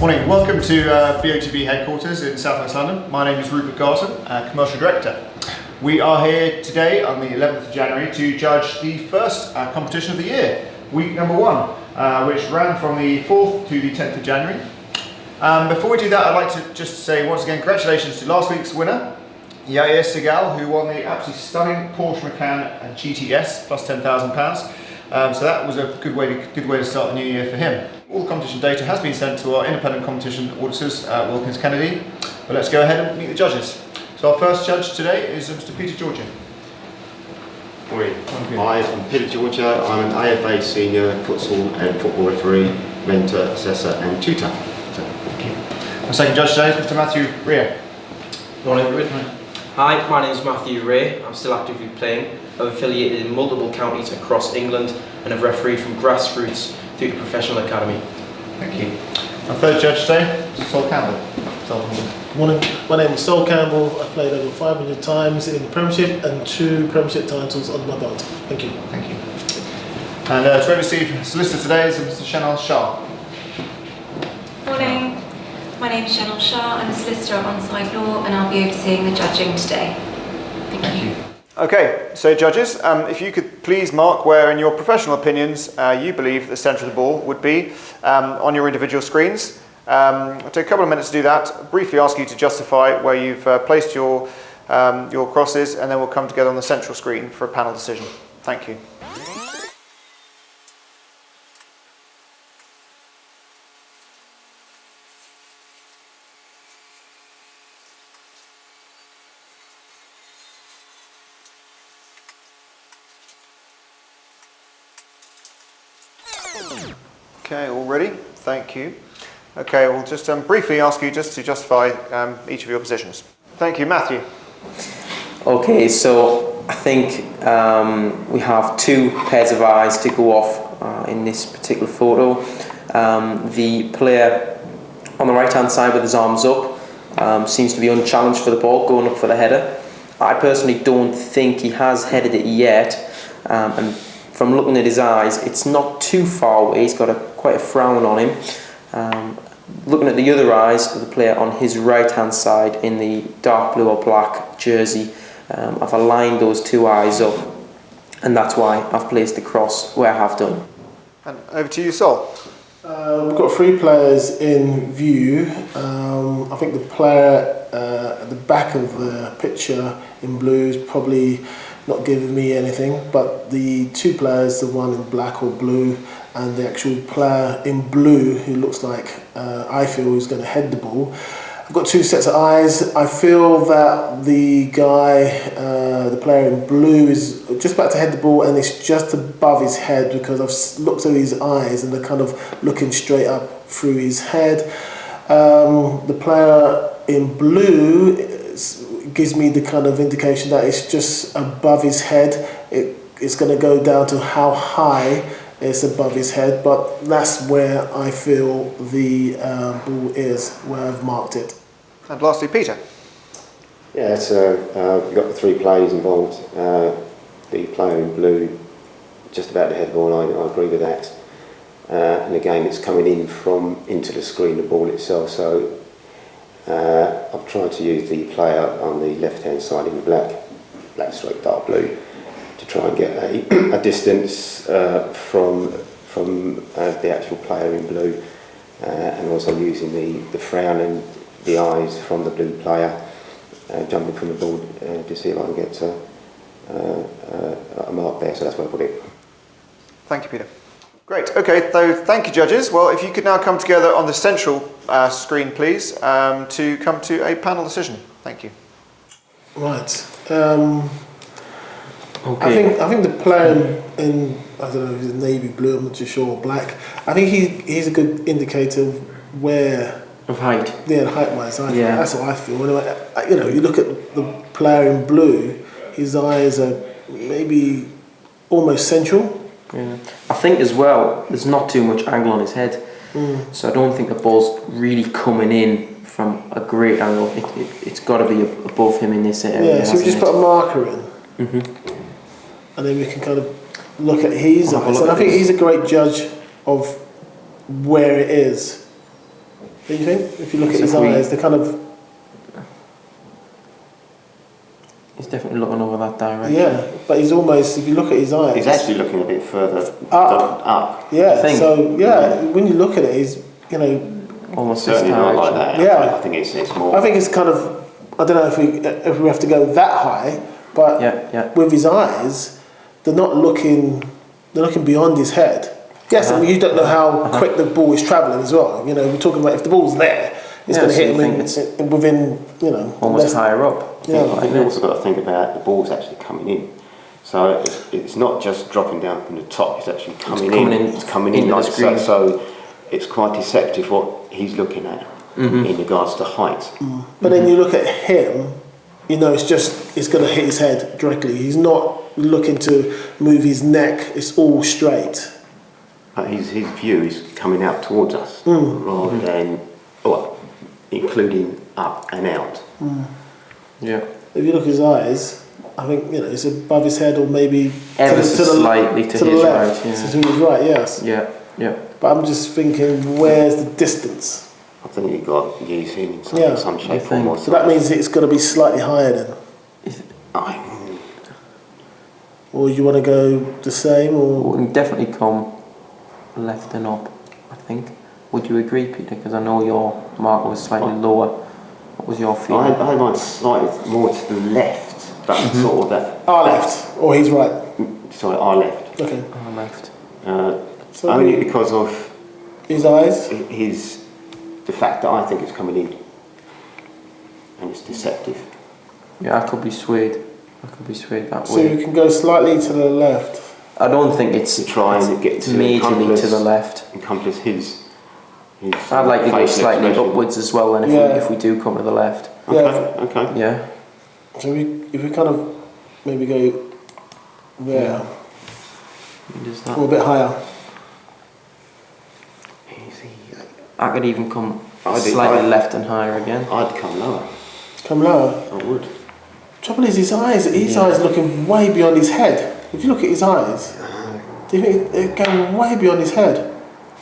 Morning, welcome to BOTB headquarters in South West London. My name is Rupert Garson, Commercial Director. We are here today on the 11th of January to judge the first competition of the year, week number 1, which ran from the 4th to the 10th of January. Before we do that, I'd like to just say once again congratulations to last week's winner, Yair Segal, who won the absolutely stunning Porsche Macan GTS plus £10,000. So that was a good way to start the new year for him. All the competition data has been sent to our independent competition auditors, Wilkins Kennedy. But let's go ahead and meet the judges. So our first judge today is Mr. Peter Georgia. Morning. Hi, I'm Peter Georgia. I'm an AFA senior futsal and football referee, mentor, assessor and tutor. Thank you. Our second judge today is Mr. Matthew Rea. Morning, everyone. Hi, my name is Matthew Rea. I'm still actively playing. I'm affiliated in multiple counties across England and have refereed from grassroots through to professional academy. Thank you. Our third judge today is Sol Campbell. Morning, my name is Sol Campbell. I've played over 500 times in the Premiership and 2 Premiership titles under my belt. Thank you. Thank you. And to receive solicitor today is Mr. Chanel Shah. Morning, my name is Chanel Shah. I'm a solicitor at Onside Law and I'll be overseeing the judging today. Thank you. Okay, so judges, if you could please mark where in your professional opinions you believe the centre of the ball would be on your individual screens. I'll take a couple of minutes to do that. Briefly ask you to justify where you've placed your crosses, and then we'll come together on the central screen for a panel decision. Thank you. Okay, all ready? Thank you. Okay, we'll just briefly ask you just to justify each of your positions. Thank you, Matthew. Okay, so I think we have 2 pairs of eyes to go off in this particular photo. The player on the right hand side with his arms up seems to be unchallenged for the ball, going up for the header. I personally don't think he has headed it yet, and from looking at his eyes, it's not too far away. He's got quite a frown on him. Looking at the other eyes of the player on his right hand side in the dark blue or black jersey, I've aligned those 2 eyes up, and that's why I've placed the cross where I have done. And over to you, Sol. We've got 3 players in view. I think the player at the back of the picture in blue is probably not giving me anything, but the 2 players, the one in black or blue and the actual player in blue who looks like I feel is going to head the ball. I've got 2 sets of eyes. I feel that the guy, the player in blue, is just about to head the ball and it's just above his head, because I've looked at his eyes and they're kind of looking straight up through his head. The player in blue gives me the kind of indication that it's just above his head. It's going to go down to how high it's above his head, but that's where I feel the ball is, where I've marked it. And lastly, Peter. Yeah, so we've got the 3 players involved. The player in blue, just about to head the ball, I agree with that. And again, it's coming in into the screen, the ball itself, so I've tried to use the player on the left hand side in black stroke dark blue to try and get a distance from the actual player in blue, and also using the frown and the eyes from the blue player, jumping from the ball to see if I can get a mark there, so that's where I put it. Thank you, Peter. Great, okay, so thank you, judges. Well, if you could now come together on the central screen, please, to come to a panel decision. Thank you. Right. Okay. I think the player in, I don't know if it's navy blue, I'm not too sure, or black, I think he's a good indicator of where... Of height. Yeah, height-wise, Yeah. that's what I feel. When you look at the player in blue, his eyes are maybe almost central. Yeah. I think as well, there's not too much angle on his head, so I don't think the ball's really coming in from a great angle. It's got to be above him in this area. Yeah, so we just put a marker in. And then we can kind of look at his eyes. And I think he's a great judge of where it is. Do you think? If you look at So his if we- eyes, they're kind of, He's definitely looking over that direction. yeah, but he's almost, if you look at his eyes, He's actually looking a bit further Up. up. yeah, I think- so, yeah, when you look at it, he's, you know, Almost this Certainly not like direction. that. Yeah. I think it's more. I think it's kind of, I don't know if we have to go that high, but Yeah. with his eyes, they're looking beyond his head. Yes, I mean, you don't know how quick the ball is travelling as well. You know, we're talking about if the ball's there, it's Yeah, going to so hit you him think within, you know, Almost less- higher up. Yeah. I think you've also got to think about the ball's actually coming in. So it's not just dropping down from the top, it's actually coming in. It's coming in into the like screen. so it's quite deceptive what he's looking at in regards to height. But then you look at him, you know, it's going to hit his head directly. He's not looking to move his neck. It's all straight. But his view is coming out towards us rather than, well, including up and out. Yeah. If you look at his eyes, I think, you know, it's above his head or maybe Ever so slightly to the his left. right, yeah. To his right, yes. Yeah. Yeah. But I'm just thinking, where's the distance? I think you've got to use him in Yeah. some I shape, form, think. or So that means it's got to be slightly higher then. I- Or you want to go the same, or We can definitely come left and up, I think. Would you agree, Peter? Because I know your mark was slightly lower. What was your I feeling? had mine slightly more to the left, but sort of that. our left, or he's right? Sorry, our left. Okay. Oh, left. So Only because of his eyes. the fact that I think it's coming in, and it's deceptive. Yeah, I could be swayed. I could be swayed that So way. you can go slightly to the left. I don't think it's To try and get to majorly encompass- to the left. Encompass his. I'd like to go facial slightly expression. upwards as well. Then, Yeah. if we do come to the left, Okay, Yeah. okay. yeah. So if we kind of maybe go there, Does or a that? bit higher. I could even come I'd- slightly I'd- left and higher again. I'd come lower. Come lower. I would. Trouble is his eyes. His Yeah. eyes looking way beyond his head. If you look at his eyes, do you think they're going way beyond his head?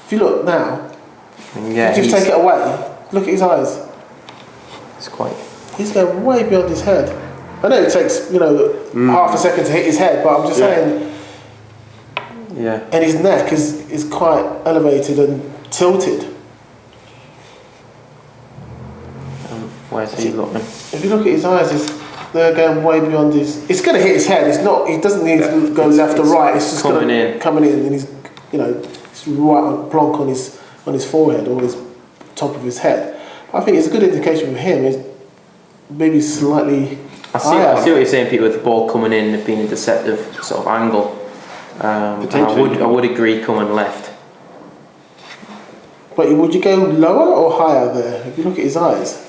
If you look now, And yeah, just take it away. Look at his eyes. it's quite. He's going way beyond his head. I know it takes, you know, half a second to hit his head, but I'm just Yeah. saying. Yeah. And his neck is quite elevated and tilted. Where's he looking? If you look at his eyes, they're going way beyond his. It's going to hit his head. It's not. He doesn't need to go left or right. It's just coming gonna, in. coming in, and he's, you know, it's right on, plonk on his forehead or his top of his head. I think it's a good indication for him. Is maybe slightly I see higher. what you're saying, Peter, with the ball coming in, being a deceptive sort of angle. And I Potentially. would agree coming left. But would you go lower or higher there? If you look at his eyes.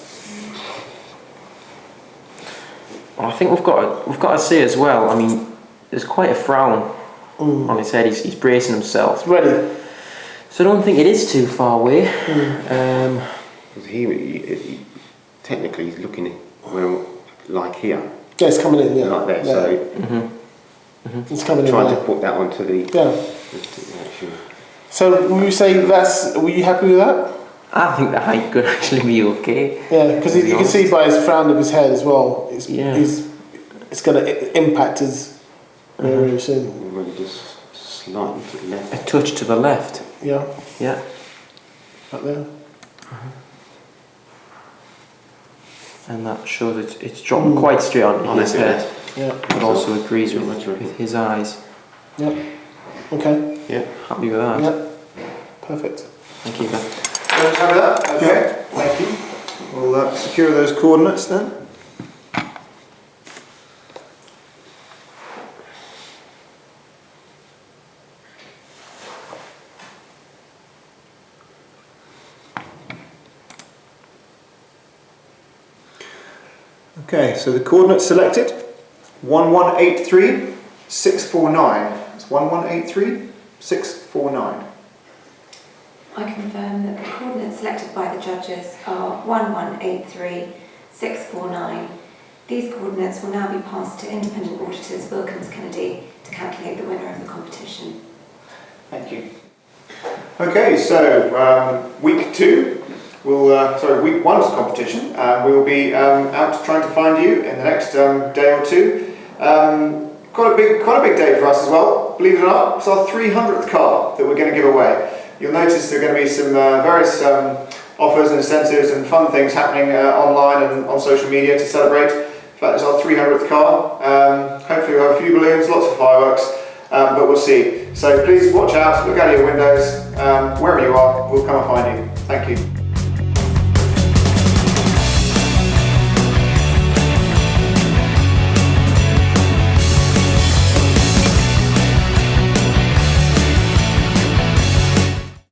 I think we've got to say as well. I mean, there's quite a frown on his head. He's bracing himself. It's ready. So I don't think it is too far away. 'Cause he technically he's looking well, like here, Yeah, it's coming in. Yeah, like there. Yeah. So It's coming in. trying to There. put that onto the Yeah. actual. So will you say that's? Were you happy with that? I think the height could actually be okay. Yeah, because you can see by his frown of his head as well. It's going to impact his very soon. Really just slightly to the left. A touch to the left. Yeah, Yeah. right there. And that shows it's dropping quite straight on On his his head. Yeah, But also agrees Yeah, with that's right. his eyes. yeah. Okay. Yeah. Happy with that. Yeah. Perfect. Thank you, Ben. Let's have that. Okay. Thank you. We'll secure those coordinates then. Okay, so the coordinates selected, 1183, 649. It's 1183, 649. I confirm that the coordinates selected by the judges are 1183, 649. These coordinates will now be passed to independent auditors Wilkins Kennedy to calculate the winner of the competition. Thank you. Okay, so week 2, week 1's competition. We will be out trying to find you in the next day or two. Quite a big day for us as well. Believe it or not, it's our 300th car that we're going to give away. You'll notice there are going to be some various offers and incentives and fun things happening online and on social media to celebrate. In fact, it's our 300th car. Hopefully we'll have a few balloons, lots of fireworks, but we'll see. So please watch out, look out of your windows, wherever you are, we'll come and find you. Thank you.